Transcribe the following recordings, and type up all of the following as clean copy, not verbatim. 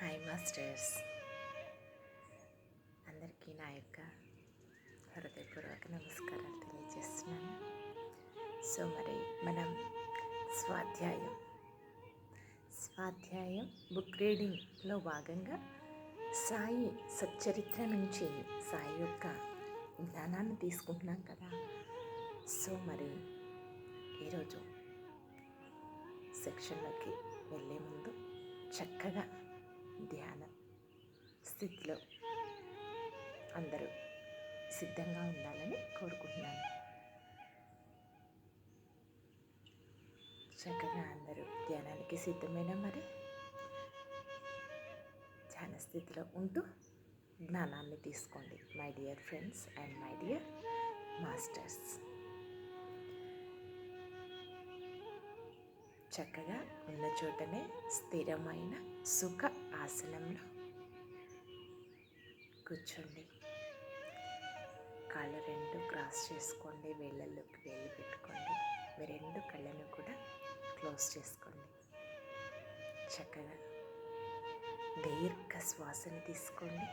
Hi masters, అందరికీ నా యొక్క హృదయపూర్వక నమస్కారాలు తెలియజేస్తున్నాను. సో మరి మనం స్వాధ్యాయం బుక్ రీడింగ్లో భాగంగా సాయి సచ్చరిత్ర నుంచి సాయి యొక్క జ్ఞానాన్ని తీసుకుంటున్నాం కదా. సో మరి ఈరోజు సెక్షన్లోకి వెళ్ళే ముందు చక్కగా ధ్యాన స్థితిలో అందరూ సిద్ధంగా ఉండాలని కోరుకుంటున్నాను. చక్కగా అందరూ ధ్యానానికి సిద్ధమైన మరి ధ్యాన స్థితిలో ఉంటూ జ్ఞానాన్ని తీసుకోండి my dear friends and my dear masters. చక్కగా ఉన్న చోటనే స్థిరమైన సుఖ ఆసనంలో కూర్చోండి. కాళ్ళు రెండు క్రాస్ చేసుకోండి, వేళ్ళల్లోకి వేళ్ళు పెట్టుకోండి. మీ రెండు కళ్ళను కూడా క్లోజ్ చేసుకోండి. చక్కగా దీర్ఘ శ్వాసను తీసుకోండి.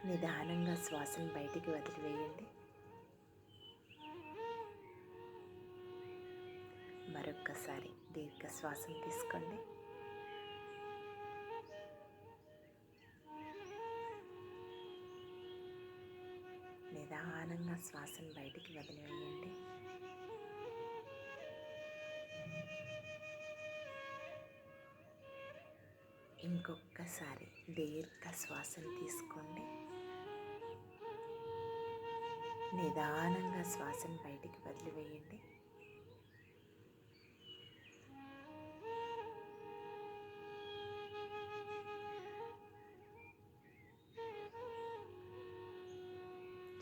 నిదానంగా శ్వాసను బయటికి వదిలివేయండి. మరొక్కసారి దీర్ఘ శ్వాసను తీసుకోండి. నిదానంగా శ్వాసను బయటికి వదిలివేయండి. ఇంకొకసారి దీర్ఘ శ్వాసను తీసుకోండి. నిదానంగా శ్వాసను బయటికి వదిలివేయండి.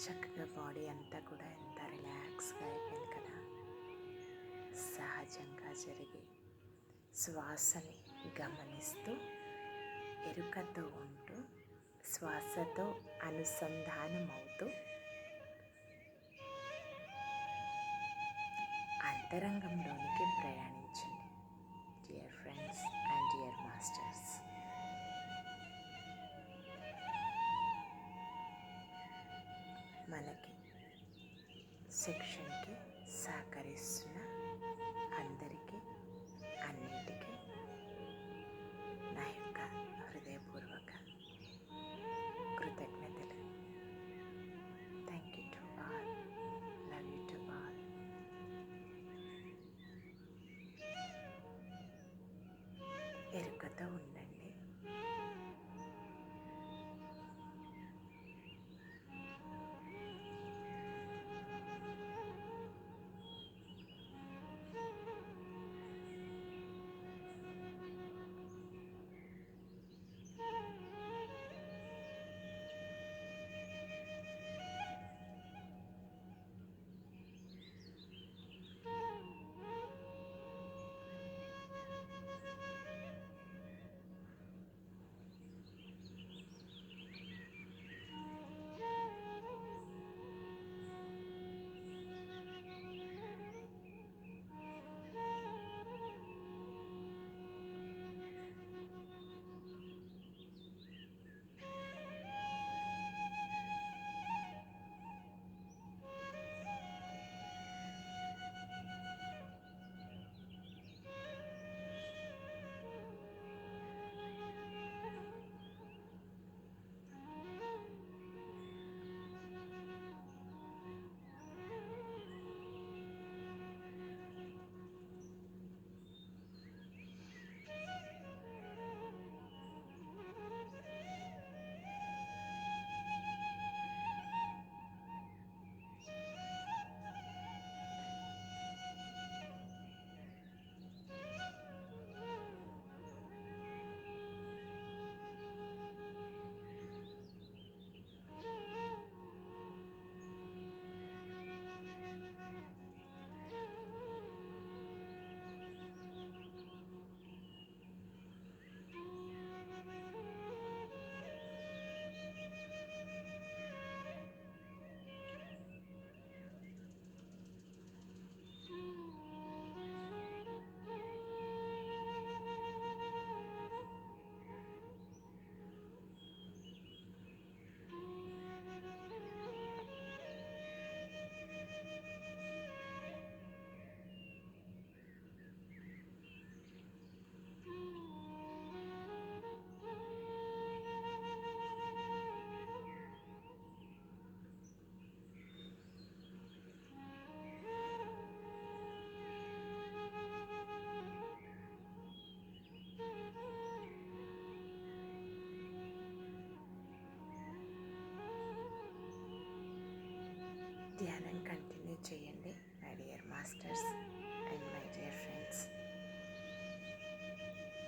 చక్కగా బాడీ అంతా కూడా ఎంత రిలాక్స్గా అయిపోయింది కదా. సహజంగా జరిగే శ్వాసని గమనిస్తూ ఎరుకతో ఉంటూ శ్వాసతో అనుసంధానం అవుతూ అంతరంగంలోనికి ప్రయాణించండి dear friends and dear masters. మనకి సెక్షన్కి సహకరిస్తున్న అందరికీ అన్నిటికీ నా యొక్క హృదయపూర్వక కృతజ్ఞతలు. Thank you to all, love you to all. ఎరుకతో ఉండండి.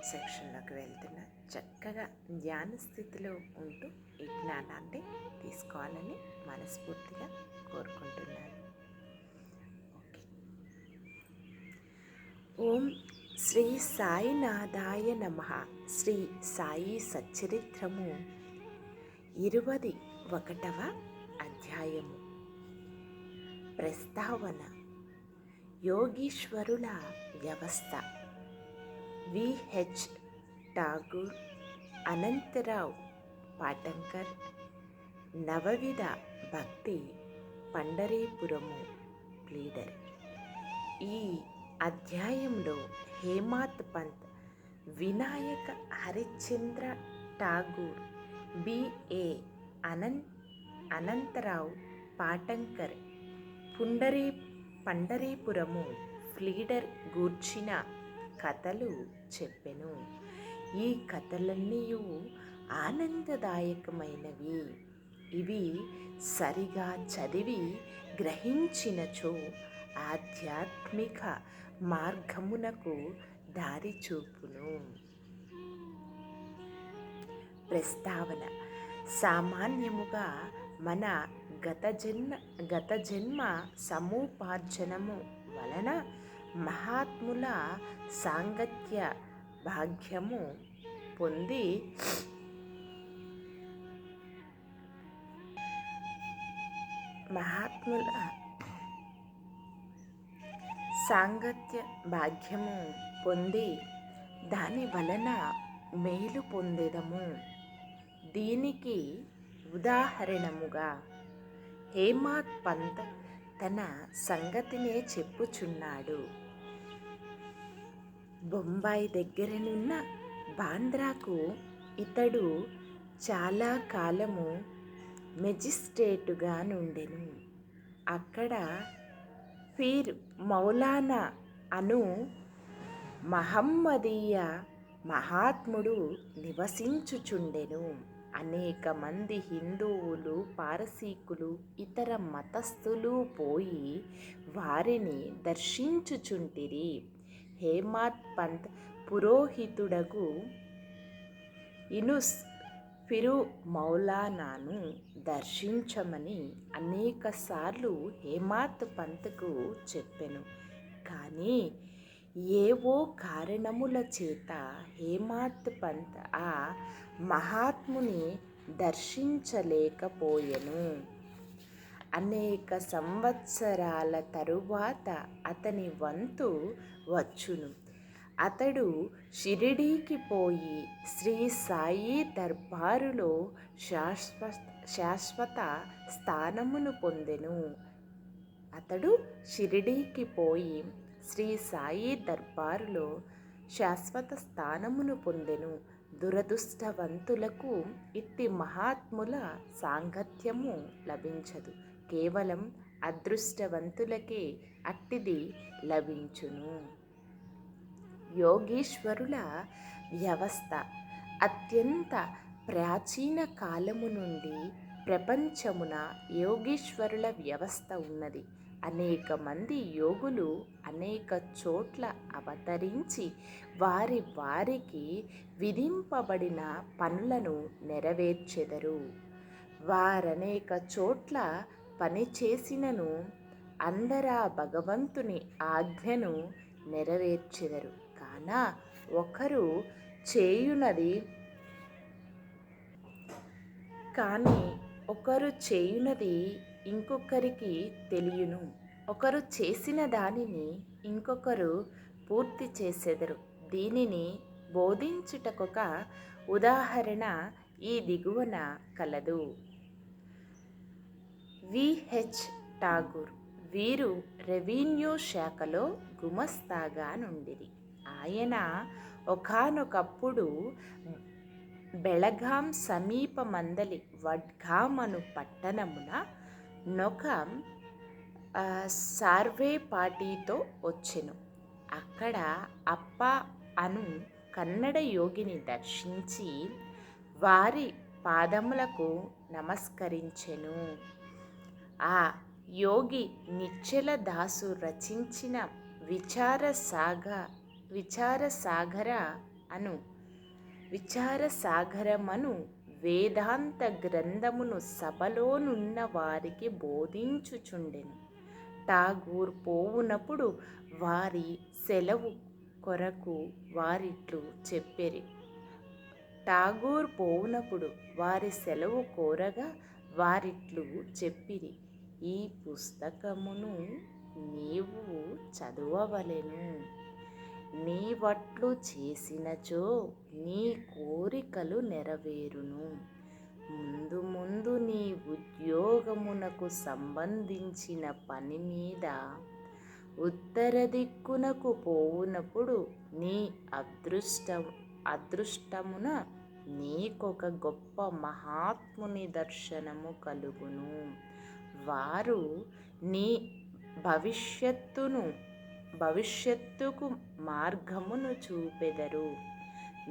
సెక్షన్లోకి వెళ్తున్నా. చక్కగా ధ్యాన స్థితిలో ఉంటూ ఈ జ్ఞానాన్ని తీసుకోవాలని మనస్ఫూర్తిగా కోరుకుంటున్నాను. ఓకే. ఓం శ్రీ సాయినాథాయ నమః. శ్రీ సాయి సచ్చరిత్రము 21వ అధ్యాయము. ప్రస్తావన: యోగీశ్వరుల వ్యవస్థ. విహెచ్ ఠాగూర్, అనంతరావు పాటంకర్. నవవిధ భక్తి, పండరీపురము లీడర్. ఈ అధ్యాయంలో హేమాత్ పంత్, వినాయక హరిశ్చంద్ర ఠాగూర్, బిఏ అనంతరావు పాటంకర్, పండరీపురము లీడర్ గూర్చిన కథలు చెప్పెను. ఈ కథలన్నీ ఆనందదాయకమైనవి. ఇవి సరిగా చదివి గ్రహించినచో ఆధ్యాత్మిక మార్గమునకు దారి చూపును. ప్రస్తావన: సామాన్యముగా మన గత జన్మ సముపార్జనము వలన మహాత్ముల సాంగత్య భాగ్యము పొంది దాని వలన మేలు పొందెదము. దీనికి ఉదాహరణముగా హేమాత్ పంత్ తన సంగతినే చెప్పుచున్నాడు. బొంబాయి దగ్గరనున్న బాంద్రాకు ఇతడు చాలా కాలము మెజిస్ట్రేటుగా నుండెను. అక్కడ పీర్ మౌలానా అను మహమ్మదీయ మహాత్ముడు నివసించుచుండెను. అనేక మంది హిందువులు, పారసీకులు, ఇతర మతస్థులు పోయి వారిని దర్శించుచుంటిరి. హేమాత్ పంత్ పురోహితుడగు యూనుస్ ఫిరు మౌలానాను దర్శించమని అనేకసార్లు హేమాత్ పంత్కు చెప్పెను. కానీ ఏవో కారణముల చేత హేమాత్ పంత్ ఆ మహాత్ముని దర్శించలేకపోయెను. అనేక సంవత్సరాల తరువాత అతని వంతు వచ్చును. అతడు షిరిడీకి పోయి శ్రీ సాయి దర్బారులో శాశ్వత స్థానమును పొందెను. దురదృష్టవంతులకు ఇట్టి మహాత్ముల సాంగత్యము లభించదు. కేవలం అదృష్టవంతులకే అట్టిది లభించును. యోగీశ్వరుల వ్యవస్థ. అత్యంత ప్రాచీన కాలము నుండి ప్రపంచమున యోగీశ్వరుల వ్యవస్థ ఉన్నది. అనేక మంది యోగులు అనేక చోట్ల అవతరించి వారికి విధింపబడిన పనులను నెరవేర్చెదరు. వారనేక చోట్ల పనిచేసినను అందరా భగవంతుని ఆజ్ఞను నెరవేర్చెదరు. కాన ఒకరు చేయునది ఇంకొకరికి తెలియను. ఒకరు చేసిన దానిని ఇంకొకరు పూర్తి చేసెదరు. దీనిని బోధించుటకొక ఉదాహరణ ఈ దిగువన కలదు. విహెచ్ ఠాగూర్. వీరు రెవెన్యూ శాఖలో గుమస్తాగా నుండిరి. ఆయన ఒకానొకప్పుడు బెళగాం సమీపమందలి వడ్గాం అను పట్టణమున నొక సార్వే పార్టీతో వచ్చెను. అక్కడ అప్ప అను కన్నడ యోగిని దర్శించి వారి పాదములకు నమస్కరించెను. ఆ యోగి నిశ్చల దాసు రచించిన విచారసాగర అను విచారసాగరమను వేదాంత గ్రంథమును సభలోనున్న వారికి బోధించుచుండెను. ఠాగూర్ పోవునప్పుడు వారి సెలవు కొరకు వారిట్లు చెప్పిరి. ఠాగూర్ పోవునప్పుడు వారి సెలవు కోరగా వారిట్లు చెప్పిరి, ఈ పుస్తకమును నీవు చదవవలెను. నీవట్లు చేసినచో నీ కోరికలు నెరవేరును. ముందు ముందు నీ ఉద్యోగమునకు సంబంధించిన పని మీద ఉత్తర దిక్కునకు పోవునప్పుడు నీ అదృష్టమున నీకొక గొప్ప మహాత్ముని దర్శనము కలుగును. వారు నీ భవిష్యత్తుకు మార్గమును చూపెదరు.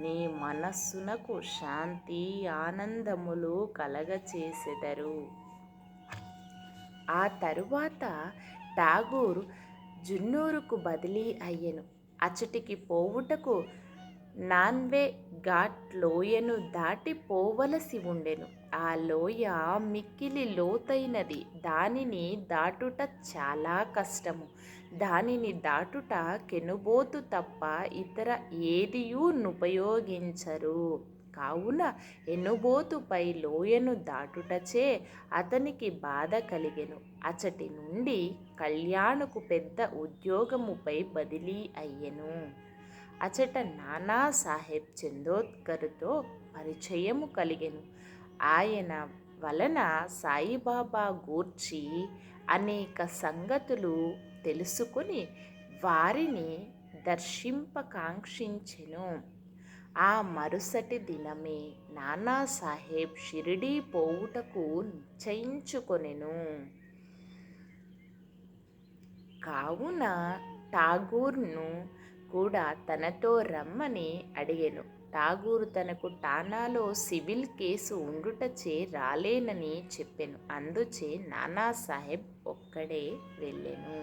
నీ మనస్సునకు శాంతి ఆనందములు కలగచేసెదరు. ఆ తరువాత ఠాగూర్ జున్నూరుకు బదిలీ అయ్యెను. అచటికి పోవుటకు నాన్వే ఘాట్ లోయను దాటి పోవలసి ఉండెను. ఆ లోయ మిక్కిలి లోతైనది. దానిని దాటుట చాలా కష్టము. దానిని దాటుట కెనుబోతు తప్ప ఇతర ఏదియూ నుపయోగించరు. కావున ఎనుబోతుపై లోయను దాటుటచే అతనికి బాధ కలిగెను. అచటి నుండి కళ్యాణుకు పెద్ద ఉద్యోగముపై బదిలీ అయ్యెను. అచట నానా సాహెబ్ చందోద్కర్తో పరిచయము కలిగెను. ఆయన వలన సాయిబాబా గూర్చి అనేక సంగతులు తెలుసుకుని వారిని దర్శింపకాంక్షించెను. ఆ మరుసటి దినమే నానాసాహెబ్ షిరిడీ పోవుటకు నిశ్చయించుకొనెను. కావున ఠాగూర్ను కూడా తనతో రమ్మని అడిగెను. ఠాగూర్ తనకు ఠానాలో సివిల్ కేసు ఉండుటచే రాలేనని చెప్పెను. అందుచే నానాసాహెబ్ ఒక్కడే వెళ్ళెను.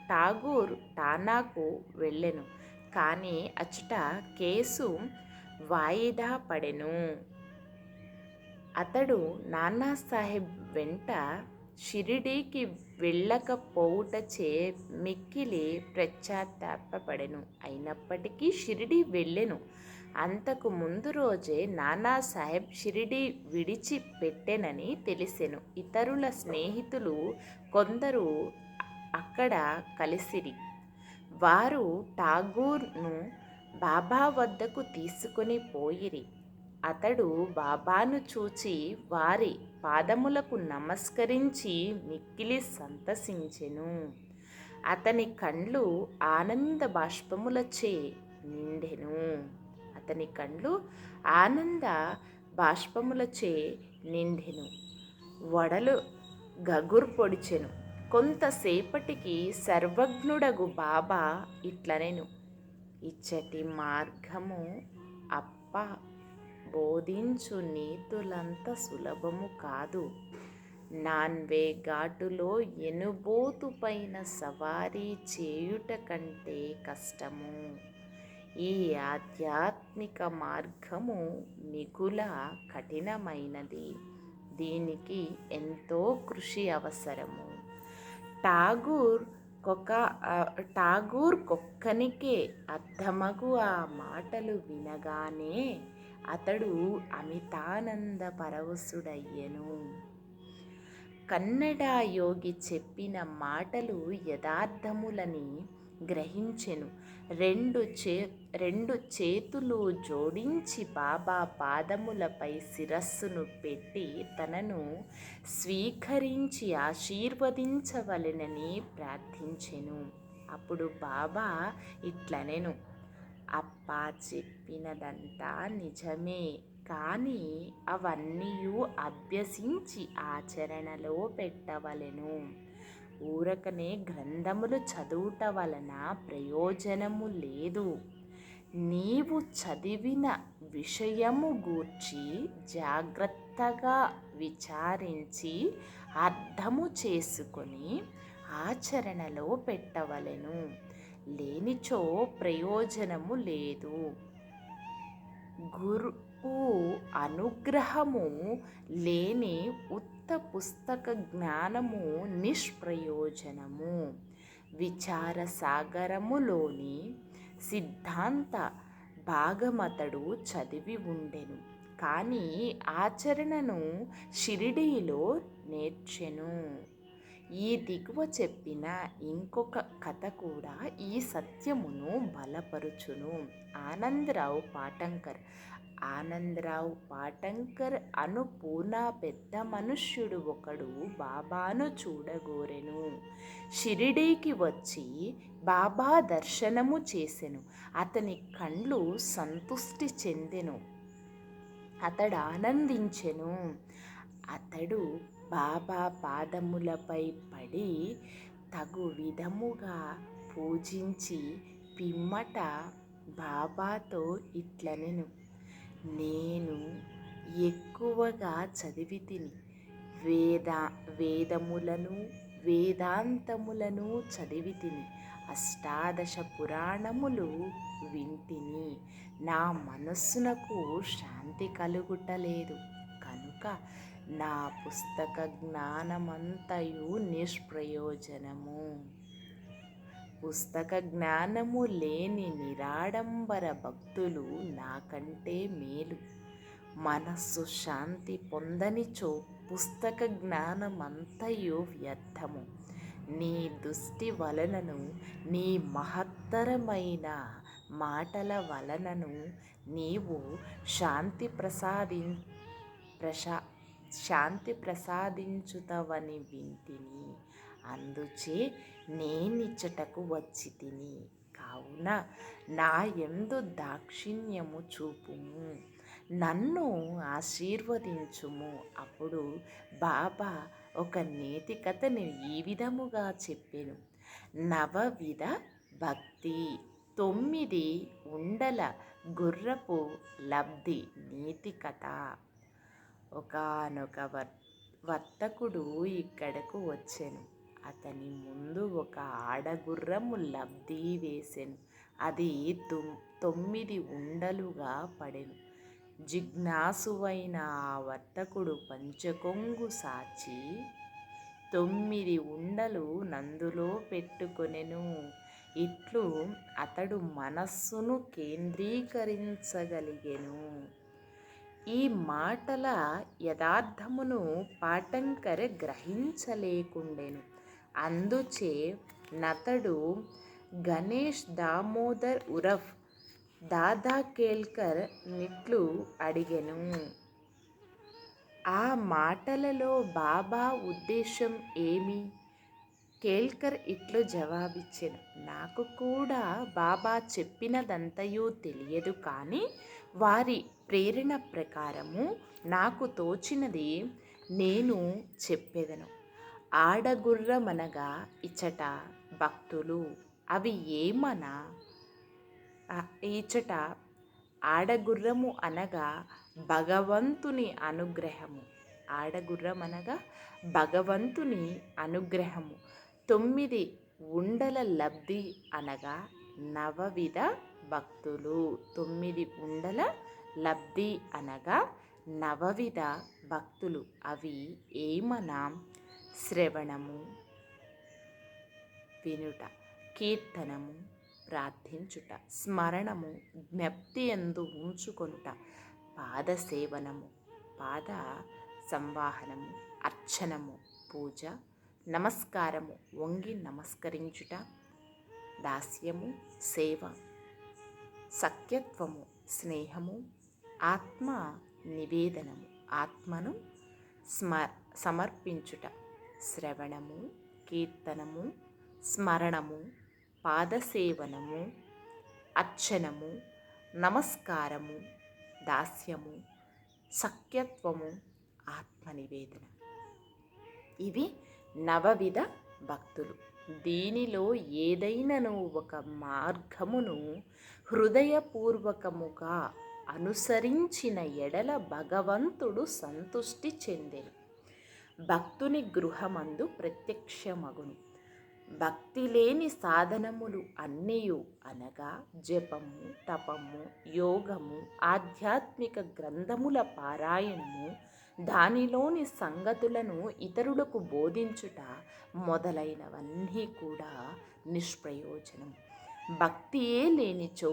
ఠాగూర్ ఠానాకు వెళ్ళెను. కానీ అచట కేసు వాయిదా పడెను. అతడు నానాసాహెబ్ వెంట షిరిడీకి వెళ్ళకపోవుటచే మిక్కిలి పశ్చాత్తాపపడెను. అయినప్పటికీ షిరిడీ వెళ్ళెను. అంతకు ముందు రోజే నానాసాహెబ్ షిరిడీ విడిచిపెట్టెనని తెలిసెను. ఇతరుల స్నేహితులు కొందరు అక్కడ కలిసిరి. వారు ఠాగూర్ను బాబా వద్దకు తీసుకొని పోయిరి. అతడు బాబాను చూచి వారి పాదములకు నమస్కరించి మిక్కిలి సంతసించెను. అతని కండ్లు ఆనంద బాష్పములచే నిండెను. వడలు గగుర్ పొడిచెను. కొంతసేపటికి సర్వజ్ఞుడగు బాబా ఇట్లనెను, ఇచ్చటి మార్గము అప్ప బోధించు నీతులంత సులభము కాదు. నాన్వే ఘాటులో ఎనుబోతు పైన సవారీ చేయుట కంటే కష్టము. ఈ ఆధ్యాత్మిక మార్గము మిగుల కఠినమైనది. దీనికి ఎంతో కృషి అవసరము. ఠాగూర్ కొక్కనికే అర్థమగు ఆ మాటలు వినగానే అతడు అమితానంద పరవశుడయ్యెను. కన్నడ యోగి చెప్పిన మాటలు యథార్థములని గ్రహించెను. రెండు చేతులు జోడించి బాబా పాదములపై శిరస్సును పెట్టి తనను స్వీకరించి ఆశీర్వదించవలెనని ప్రార్థించెను. అప్పుడు బాబా ఇట్లనెను, అప్పా చెప్పినదంతా నిజమే, కానీ అవన్నీయు అభ్యసించి ఆచరణలో పెట్టవలెను. ఊరకనే గ్రంథములు చదువుట వలన ప్రయోజనము లేదు. నీవు చదివిన విషయము గూర్చి జాగ్రత్తగా విచారించి అర్థము చేసుకొని ఆచరణలో పెట్టవలెను. లేనిచో ప్రయోజనము లేదు. గురువు అనుగ్రహము లేని ఉత్త పుస్తక జ్ఞానము నిష్ప్రయోజనము. విచార సాగరములోని సిద్ధాంత భాగమతడు చదివి ఉండెను, కానీ ఆచరణను షిరిడీలో నేర్చెను. ఈ దిగువ చెప్పిన ఇంకొక కథ కూడా ఈ సత్యమును బలపరుచును. ఆనందరావు పాటంకర్ అను పూనా పెద్ద మనుష్యుడు ఒకడు బాబాను చూడగోరెను. షిరిడీకి వచ్చి బాబా దర్శనము చేసెను. అతని కండ్లు సంతుష్టి చెందెను. అతడు ఆనందించెను. అతడు బాబా పాదములపై పడి తగు విధముగా పూజించి పిమ్మట బాబాతో ఇట్లనెను: నేను ఎక్కువగా చదివి తిని, వేదములను వేదాంతములను చదివి తిని, అష్టాదశ పురాణములు వింటిని. నా మనస్సునకు శాంతి కలుగుటలేదు కనుక నా పుస్తక జ్ఞానమంతయు నిష్ప్రయోజనము. పుస్తక జ్ఞానము లేని నిరాడంబర భక్తులు నాకంటే మేలు. మనస్సు శాంతి పొందనిచో పుస్తక జ్ఞానమంతయు వ్యర్థము. నీ దృష్టి వలనను నీ మహత్తరమైన మాటల వలనను నీవు శాంతి ప్రసాదించుతవని వింటిని. అందుచే నేనిచ్చటకు వచ్చి తిని. కావున నా యందు దాక్షిణ్యము చూపుము, నన్ను ఆశీర్వదించుము. అప్పుడు బాబా ఒక నీతి కథని ఈ విధముగా చెప్పెను: నవవిధ భక్తి. 9 ఉండల గుర్రపు లబ్ధి. నీతి కథ. ఒకానొక వర్తకుడు ఇక్కడకు వచ్చెను. అతని ముందు ఒక ఆడగుర్రము లబ్ధి వేసెను. అది 9 ఉండలుగా పడెను. జిజ్ఞాసువైన ఆ వర్తకుడు పంచకొంగు సాచి 9 ఉండలు నందులో పెట్టుకొనెను. ఇట్లు అతడు మనస్సును కేంద్రీకరించగలిగెను. ఈ మాటల యథార్థమును పాటంకర్ గ్రహించలేకుండెను. అందుచే నతడు గణేష్ దామోదర్ ఉరఫ్ దాదా కేల్కర్ నిట్లు అడిగెను: ఆ మాటలలో బాబా ఉద్దేశం ఏమి? కేల్కర్ ఇట్లు జవాబిచ్చెను: నాకు కూడా బాబా చెప్పినదంతయు తెలియదు, కానీ వారి ప్రేరణ ప్రకారము నాకు తోచినది నేను చెప్పెదను. ఆడగుర్రమనగా ఇచ్చట భక్తులు. అవి ఏమనా? ఇచ్చట ఆడగుర్రము అనగా భగవంతుని అనుగ్రహము. ఆడగుర్రమనగా భగవంతుని అనుగ్రహము. 9 ఉండల లబ్ధి అనగా నవవిధ భక్తులు. 9 ఉండల లబ్ధి అనగా నవవిధ భక్తులు. అవి ఏమనా? శ్రవణము, వినుట, కీర్తనము, ప్రార్థించుట, స్మరణము, జ్ఞప్తియందు ఉంచుకొనుట, పాదసేవనము, పాద సంవాహనము, అర్చనము, పూజ, నమస్కారము, వంగి నమస్కరించుట, దాస్యము, సేవ, సఖ్యత్వము, స్నేహము, ఆత్మ నివేదనము, ఆత్మను సమర్పించుట, శ్రవణము, కీర్తనము, స్మరణము, పాదసేవనము, అర్చనము, నమస్కారము, దాస్యము, సఖ్యత్వము, ఆత్మనివేదన. ఇవి నవవిధ భక్తులు. దీనిలో ఏదైనను ఒక మార్గమును హృదయపూర్వకముగా అనుసరించిన ఎడల భగవంతుడు సంతుష్టి చెందెను. భక్తుని గృహమందు ప్రత్యక్షమగును. భక్తి లేని సాధనములు అన్నియు అనగా జపము, తపము, యోగము, ఆధ్యాత్మిక గ్రంథముల పారాయణము, దానిలోని సంగతులను ఇతరులకు బోధించుట మొదలైనవన్నీ కూడా నిష్ప్రయోజనం. భక్తియే లేనిచో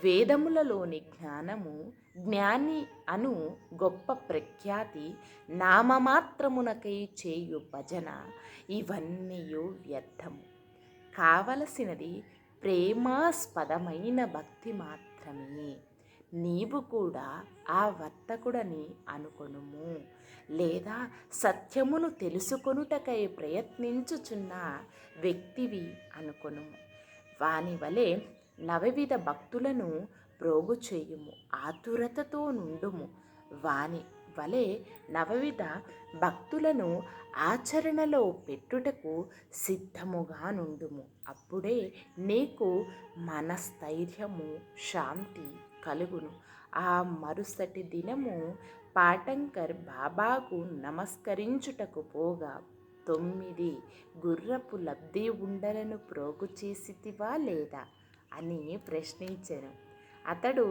వేదములలోని జ్ఞానము, జ్ఞాని అను గొప్ప ప్రఖ్యాతి, నామమాత్రమునకై చేయు భజన ఇవన్నీయు వ్యర్థము. కావలసినది ప్రేమాస్పదమైన భక్తి మాత్రమే. నీవు కూడా ఆ వర్తకుడని అనుకొనుము, లేదా సత్యమును తెలుసుకొనుటకై ప్రయత్నించుచున్న వ్యక్తివి అనుకొనుము. వాని వలె నవవిధ భక్తులను ప్రోగు చేయుము, ఆతురతతో నుండుము. వాని వలె నవవిధ భక్తులను ఆచరణలో పెట్టుటకు సిద్ధముగా నుండుము. అప్పుడే నీకు మనస్థైర్యము, శాంతి కలుగును. ఆ మరుసటి దినము పాటంకర్ బాబాకు నమస్కరించుటకు పోగా 9 గుర్రపు లబ్ధి ఉండలను ప్రోగు చేసితివా లేదా అని ప్రశ్నించెను. అతడు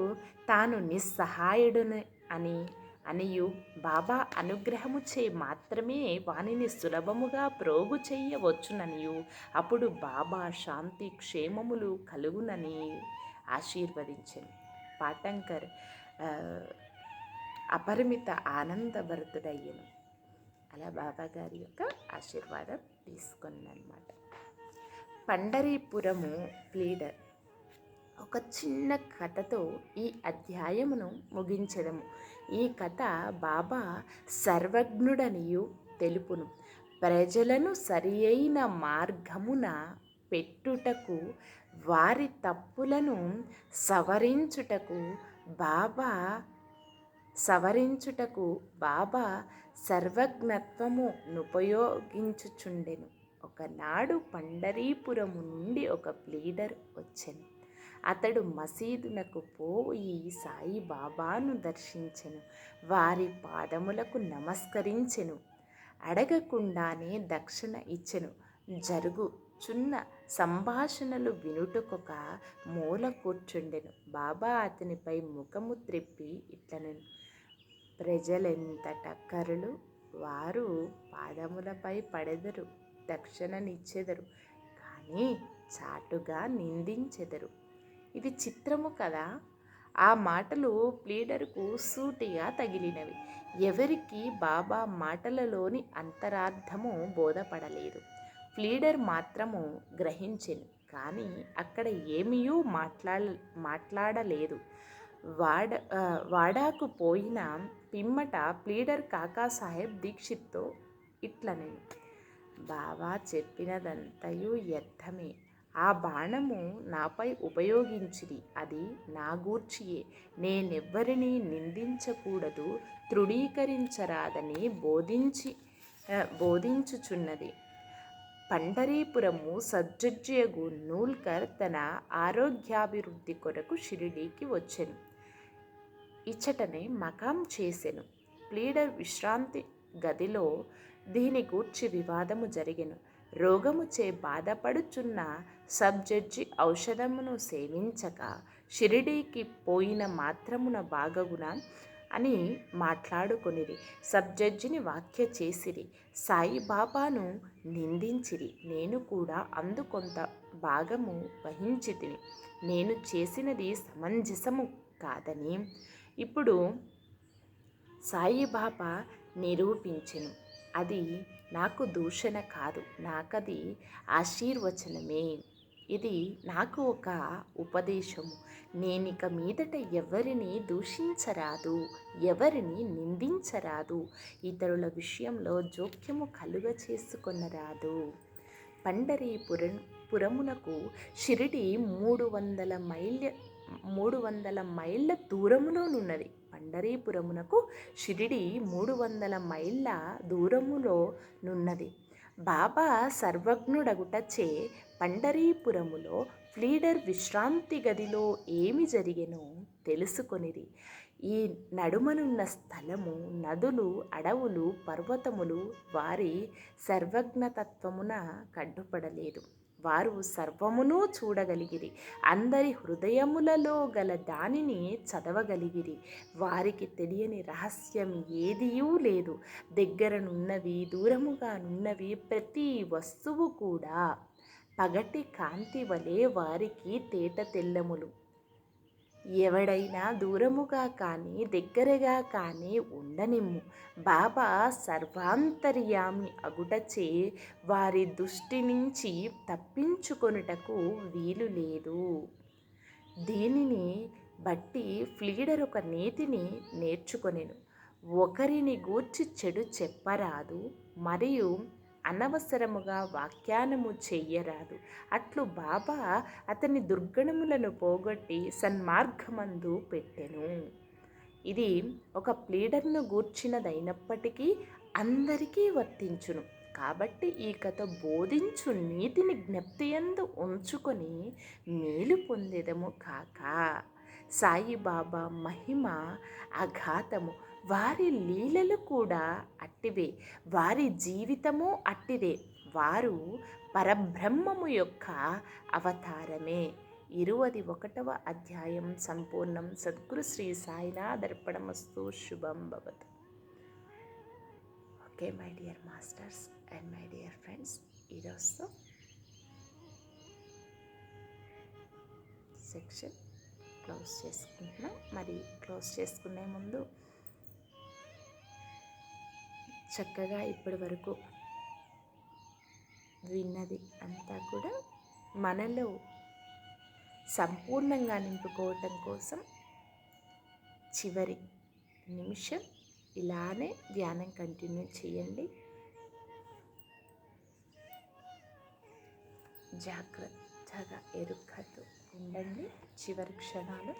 తాను నిస్సహాయుడుని అనియు బాబా అనుగ్రహము చే మాత్రమే వానిని సులభముగా ప్రోగు చెయ్యవచ్చుననియు, అప్పుడు బాబా శాంతి క్షేమములు కలుగునని ఆశీర్వదించెను. పాటంకర్ అపరిమిత ఆనందభరితుడయ్యను. అలా బాబా గారి యొక్క ఆశీర్వాదం తీసుకున్నమాట. పండరీపురము ప్లీడర్. ఒక చిన్న కథతో ఈ అధ్యాయమును ముగించడము. ఈ కథ బాబా సర్వజ్ఞుడనియు తెలుపును. ప్రజలను సరి అయిన మార్గమున పెట్టుటకు, వారి తప్పులను సవరించుటకు బాబా సర్వజ్ఞత్వమునుపయోగించుచుండెను. ఒకనాడు పండరీపురము నుండి ఒక ప్లీడర్ వచ్చెను. అతడు మసీదునకు పోయి సాయిబాబాను దర్శించెను. వారి పాదములకు నమస్కరించెను. అడగకుండానే దక్షిణ ఇచ్చెను. జరుగుచున్న సంభాషణలు వినుటకొక మూల కూర్చుండెను. బాబా అతనిపై ముఖము త్రిప్పి ఇట్లనెను: ప్రజలెంత టక్కరులు, వారు పాదములపై పడెదరు, దక్షిణనిచ్చెదరు, కానీ చాటుగా నిందించెదరు. ఇది చిత్రము కదా. ఆ మాటలు ప్లీడర్కు సూటిగా తగిలినవి. ఎవరికి బాబా మాటలలోని అంతరార్థము బోధపడలేదు. ప్లీడర్ మాత్రము గ్రహించెను, కానీ అక్కడ ఏమీయూ మాట్లాడలేదు. వాడాకు పోయిన పిమ్మట ప్లీడర్ కాకాసాహెబ్ దీక్షిత్తో ఇట్లనెను: బాబా చెప్పినదంతయు వ్యర్థమే. ఆ బాణము నాపై ఉపయోగించిరి, అది నా గూర్చియే. నేనెవ్వరినీ నిందించకూడదు, తృణీకరించరాదని బోధించుచున్నది. పండరీపురము సద్జడ్జియగు నూల్కర్ తన ఆరోగ్యాభివృద్ధి కొరకు షిరిడీకి వచ్చెను. ఇచ్చటనే మకాం చేసెను. ప్లీడర్ విశ్రాంతి గదిలో దీని గూర్చి వివాదము జరిగెను. రోగముచే బాధపడుచున్న సబ్ జడ్జి ఔషధమును సేవించక షిరిడీకి పోయిన మాత్రమున బాగగునా అని మాట్లాడుకొనిరి. సబ్ జడ్జిని వాక్య చేసిరి. సాయిబాబాను నిందించిరి. నేను కూడా అందు కొంత భాగము వహించితిని. నేను చేసినది సమంజసము కాదని ఇప్పుడు సాయిబాబా నిరూపించెను. అది నాకు దూషణ కాదు, నాకది ఆశీర్వచనమే. ఇది నాకు ఒక ఉపదేశము. నేనిక మీదట ఎవరిని దూషించరాదు, ఎవరిని నిందించరాదు, ఇతరుల విషయంలో జోక్యము కలుగ చేసుకొనరాదు. పండరీపురమునకు షిరిడి 300 మైళ్ళ దూరములోనున్నది. పండరీపురమునకు షిరిడి 300 మైళ్ళ దూరములోనున్నది. బాబా సర్వజ్ఞుడగుటచే పండరీపురములో ప్లీడర్ విశ్రాంతి గదిలో ఏమి జరిగెనో తెలుసుకొనిరి. ఈ నడుమనున్న స్థలము, నదులు, అడవులు, పర్వతములు వారి సర్వజ్ఞతత్వమున కడ్డుపడలేదు. వారు సర్వమును చూడగలిగిరి, అందరి హృదయములలో గల దానిని చదవగలిగిరి. వారికి తెలియని రహస్యం ఏదియూ లేదు. దగ్గరనున్నవి, దూరముగా నున్నవి ప్రతి వస్తువు కూడా పగటి కాంతి వలె వారికి తేట తెల్లములు. ఎవడైనా దూరముగా కానీ దగ్గరగా కానీ ఉండనిమ్ము, బాబా సర్వాంతర్యామి అగుటచే వారి దృష్టి నుంచి తప్పించుకొనుటకు వీలు లేదు. దీనిని బట్టి ఫ్లీడర్ ఒక నీతిని నేర్చుకొనెను. ఒకరిని గూర్చి చెడు చెప్పరాదు, మరియు అనవసరముగా వ్యాఖ్యానము చెయ్యరాదు. అట్లు బాబా అతని దుర్గుణములను పోగొట్టి సన్మార్గమందు పెట్టెను. ఇది ఒక ప్లీడర్ను గూర్చినదైనప్పటికీ అందరికీ వర్తించును. కాబట్టి ఈ కథ బోధించు నీతిని జ్ఞప్తియందు ఉంచుకొని మేలు పొందెదము కాక. సాయిబాబా మహిమ అఘాతము, వారి లీలలు కూడా అట్టివే, వారి జీవితము అట్టిదే. వారు పరబ్రహ్మము యొక్క అవతారమే. 21వ అధ్యాయం సంపూర్ణం. సద్గురు శ్రీ సాయినాథ్ అర్పణమస్తు. శుభం భవతు. Okay my dear masters and my dear friends, ఈరోజు సెక్షన్ క్లోజ్ చేసుకుంటున్నాం. మరి క్లోజ్ చేసుకునే ముందు చక్కగా ఇప్పటి వరకు విన్నది అంతా కూడా మనలో సంపూర్ణంగా నింపుకోవటం కోసం చివరి నిమిషం ఇలానే ధ్యానం కంటిన్యూ చేయండి. జాగ్రత్తగా ఎరుకతో ఉండండి. చివరి క్షణాలు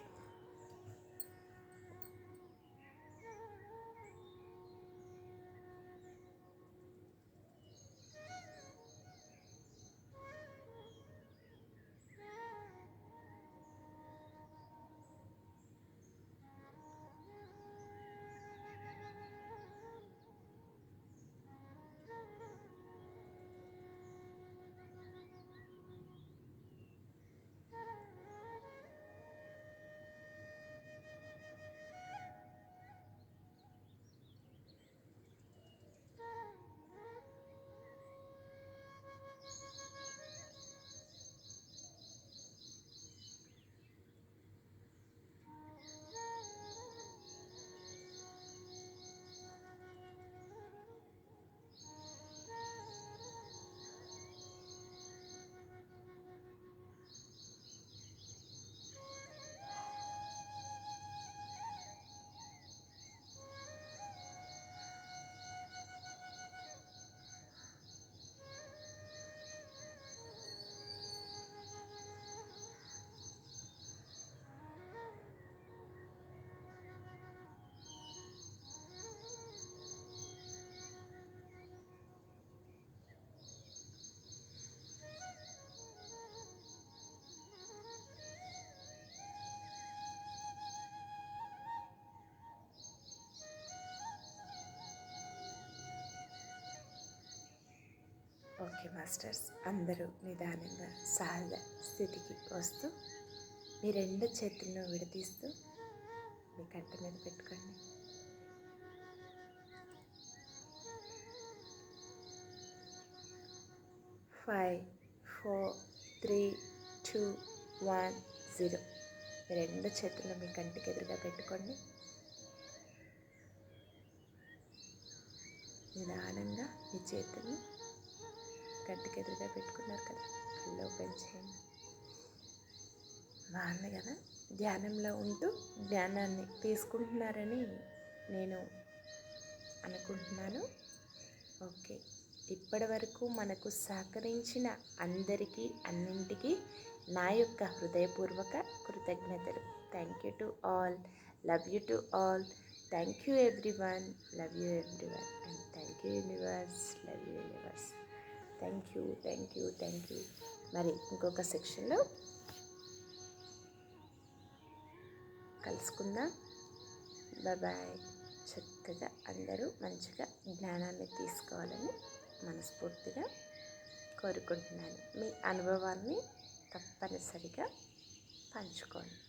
ఓకే మాస్టర్స్, అందరూ నిదానంగా సహజ స్థితికి వస్తూ మీ 2 చేతులను విడదీస్తూ మీ కంటి మీద పెట్టుకోండి. ఫైవ్ 4 3 2 1 0. మీ 2 చేతులను మీ కంటికి ఎదురుగా పెట్టుకోండి. నిదానంగా మీ చేతులను కంటికి ఎదురుగా పెట్టుకున్నారు కదా, కళ్ళు ఓపెన్ చేయండి. బాగుంది కదా. ధ్యానంలో ఉంటూ ధ్యానాన్ని తీసుకుంటున్నారని నేను అనుకుంటున్నాను. ఓకే, ఇప్పటి వరకు మనకు సహకరించిన అందరికీ అన్నింటికీ నా యొక్క హృదయపూర్వక కృతజ్ఞతలు. Thank you to all, love you to all, thank you everyone, love you everyone, and thank you universe, love you universe. Thank you, thank you, thank you. మరి ఇంకొక సెక్షన్లో కలుసుకుందాం. బాయ్. చక్కగా అందరూ మంచిగా జ్ఞానాన్ని తీసుకోవాలని మనస్ఫూర్తిగా కోరుకుంటున్నాను. మీ అనుభవాన్ని తప్పనిసరిగా పంచుకోండి.